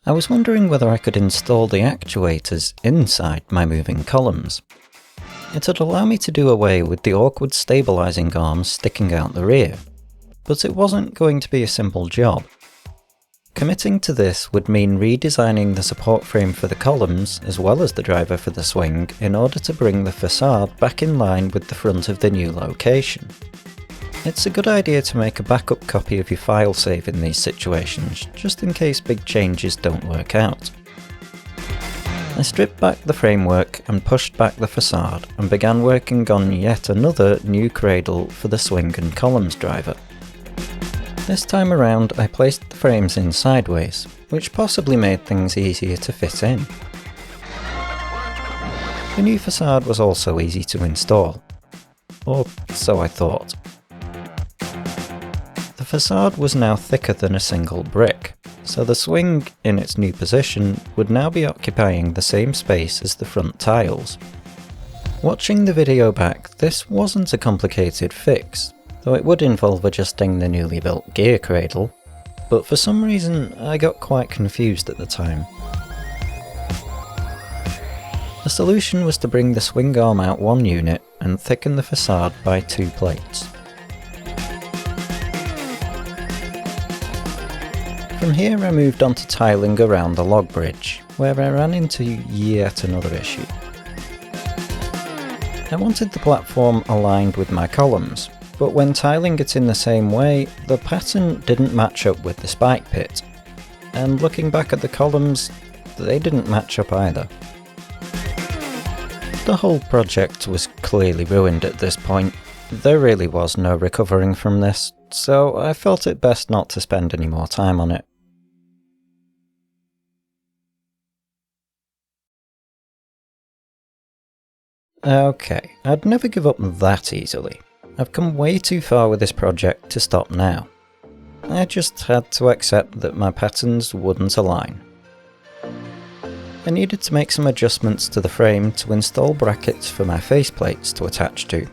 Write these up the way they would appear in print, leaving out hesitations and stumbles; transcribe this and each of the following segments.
I was wondering whether I could install the actuators inside my moving columns. It'd allow me to do away with the awkward stabilising arms sticking out the rear, but it wasn't going to be a simple job. Committing to this would mean redesigning the support frame for the columns as well as the driver for the swing in order to bring the facade back in line with the front of the new location. It's a good idea to make a backup copy of your file save in these situations, just in case big changes don't work out. I stripped back the framework and pushed back the facade and began working on yet another new cradle for the swing and columns driver. This time around I placed the frames in sideways, which possibly made things easier to fit in. The new facade was also easy to install. Or so I thought. The facade was now thicker than a single brick, so the swing, in its new position, would now be occupying the same space as the front tiles. Watching the video back, this wasn't a complicated fix, though it would involve adjusting the newly built gear cradle, but for some reason I got quite confused at the time. The solution was to bring the swing arm out one unit and thicken the facade by 2 plates. From here I moved on to tiling around the log bridge, where I ran into yet another issue. I wanted the platform aligned with my columns, but when tiling it in the same way, the pattern didn't match up with the spike pit, and looking back at the columns, they didn't match up either. The whole project was clearly ruined at this point. There really was no recovering from this, so I felt it best not to spend any more time on it. Okay, I'd never give up that easily. I've come way too far with this project to stop now. I just had to accept that my patterns wouldn't align. I needed to make some adjustments to the frame to install brackets for my faceplates to attach to.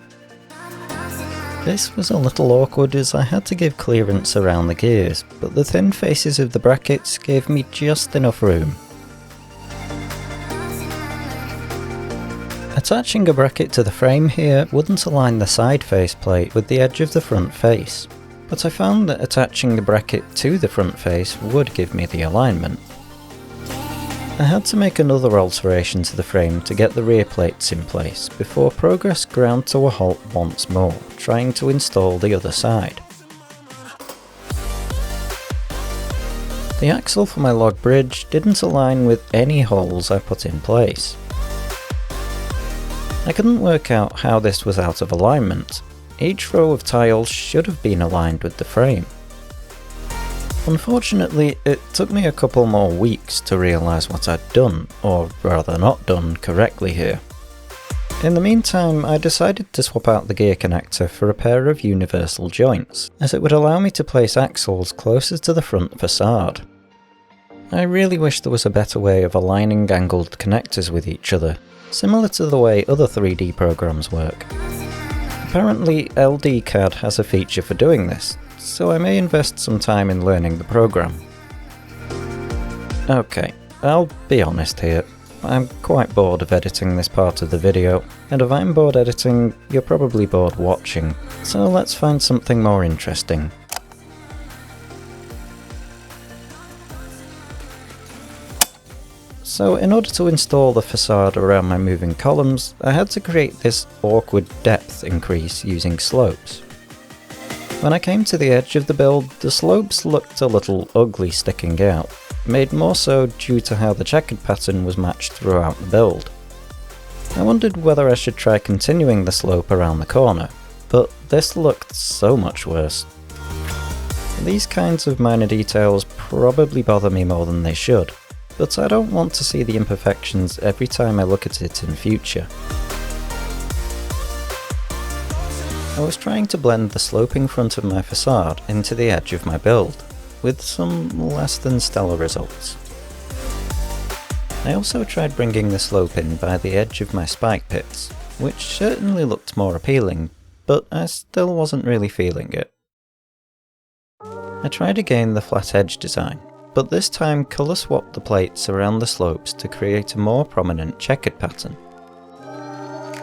This was a little awkward as I had to give clearance around the gears, but the thin faces of the brackets gave me just enough room. Attaching a bracket to the frame here wouldn't align the side faceplate with the edge of the front face, but I found that attaching the bracket to the front face would give me the alignment. I had to make another alteration to the frame to get the rear plates in place before progress ground to a halt once more, trying to install the other side. The axle for my log bridge didn't align with any holes I put in place. I couldn't work out how this was out of alignment. Each row of tiles should have been aligned with the frame. Unfortunately, it took me a couple more weeks to realise what I'd done, or rather not done, correctly here. In the meantime, I decided to swap out the gear connector for a pair of universal joints, as it would allow me to place axles closer to the front facade. I really wish there was a better way of aligning angled connectors with each other, similar to the way other 3D programs work. Apparently LDCAD has a feature for doing this, so I may invest some time in learning the program. Okay, I'll be honest here, I'm quite bored of editing this part of the video, and if I'm bored editing, you're probably bored watching, so let's find something more interesting. So in order to install the facade around my moving columns, I had to create this awkward depth increase using slopes. When I came to the edge of the build, the slopes looked a little ugly sticking out, made more so due to how the checkered pattern was matched throughout the build. I wondered whether I should try continuing the slope around the corner, but this looked so much worse. These kinds of minor details probably bother me more than they should, but I don't want to see the imperfections every time I look at it in future. I was trying to blend the sloping front of my facade into the edge of my build, with some less than stellar results. I also tried bringing the slope in by the edge of my spike pits, which certainly looked more appealing, but I still wasn't really feeling it. I tried again the flat edge design, but this time colour swapped the plates around the slopes to create a more prominent checkered pattern.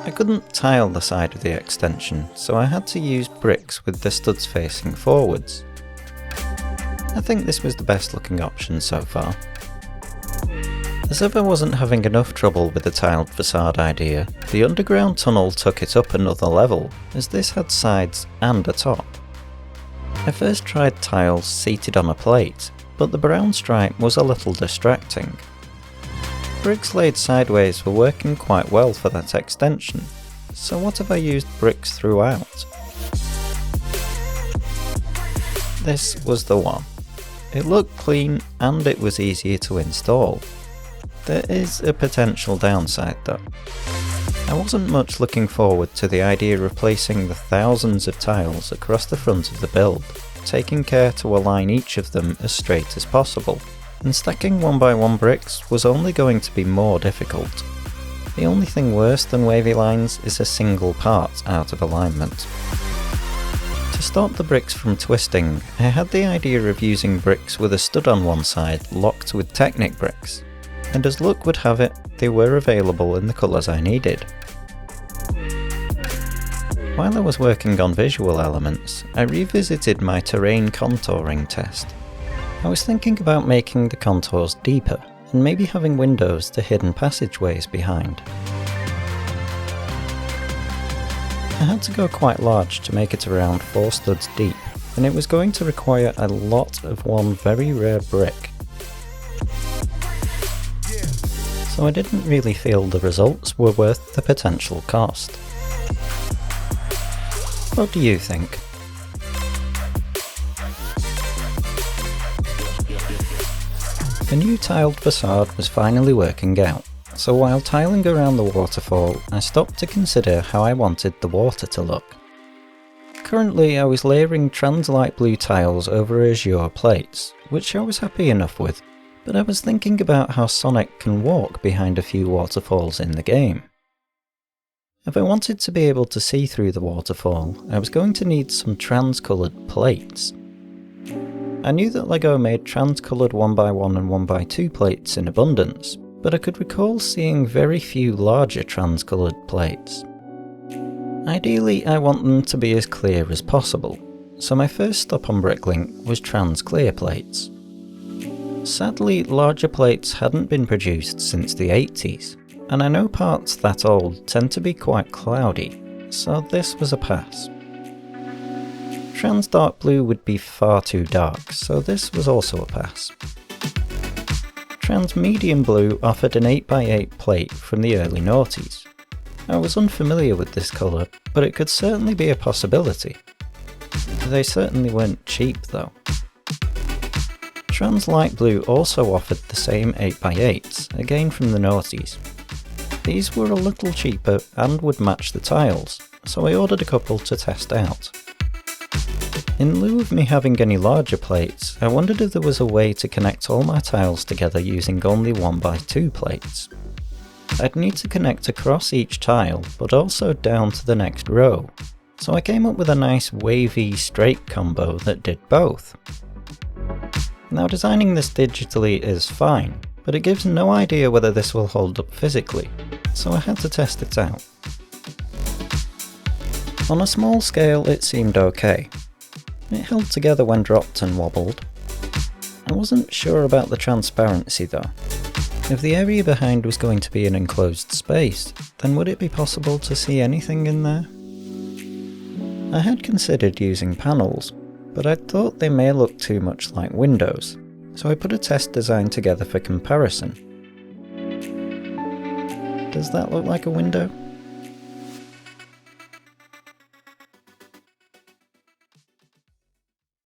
I couldn't tile the side of the extension, so I had to use bricks with the studs facing forwards. I think this was the best looking option so far. As if I wasn't having enough trouble with the tiled facade idea, the underground tunnel took it up another level, as this had sides and a top. I first tried tiles seated on a plate, but the brown stripe was a little distracting. Bricks laid sideways were working quite well for that extension, so what if I used bricks throughout? This was the one. It looked clean and it was easier to install. There is a potential downside though. I wasn't much looking forward to the idea of placing the thousands of tiles across the front of the build, taking care to align each of them as straight as possible, and stacking 1x1 bricks was only going to be more difficult. The only thing worse than wavy lines is a single part out of alignment. To stop the bricks from twisting, I had the idea of using bricks with a stud on one side locked with Technic bricks, and as luck would have it, they were available in the colours I needed. While I was working on visual elements, I revisited my terrain contouring test. I was thinking about making the contours deeper, and maybe having windows to hidden passageways behind. I had to go quite large to make it around 4 studs deep, and it was going to require a lot of one very rare brick. So I didn't really feel the results were worth the potential cost. What do you think? The new tiled facade was finally working out, so while tiling around the waterfall, I stopped to consider how I wanted the water to look. Currently I was layering trans light blue tiles over azure plates, which I was happy enough with, but I was thinking about how Sonic can walk behind a few waterfalls in the game. If I wanted to be able to see through the waterfall, I was going to need some trans-coloured plates. I knew that Lego made trans-coloured 1x1 and 1x2 plates in abundance, but I could recall seeing very few larger trans-coloured plates. Ideally, I want them to be as clear as possible, so my first stop on Bricklink was trans-clear plates. Sadly, larger plates hadn't been produced since the 80s, and I know parts that old tend to be quite cloudy, so this was a pass. Trans dark blue would be far too dark, so this was also a pass. Trans medium blue offered an 8x8 plate from the early noughties. I was unfamiliar with this colour, but it could certainly be a possibility. They certainly weren't cheap though. Trans light blue also offered the same 8x8s, again from the noughties. These were a little cheaper and would match the tiles, so I ordered a couple to test out. In lieu of me having any larger plates, I wondered if there was a way to connect all my tiles together using only 1x2 plates. I'd need to connect across each tile, but also down to the next row, so I came up with a nice wavy straight combo that did both. Now designing this digitally is fine, but it gives no idea whether this will hold up physically, so I had to test it out. On a small scale it seemed okay. It held together when dropped and wobbled. I wasn't sure about the transparency though. If the area behind was going to be an enclosed space, then would it be possible to see anything in there? I had considered using panels, but I thought they may look too much like windows, so I put a test design together for comparison. Does that look like a window?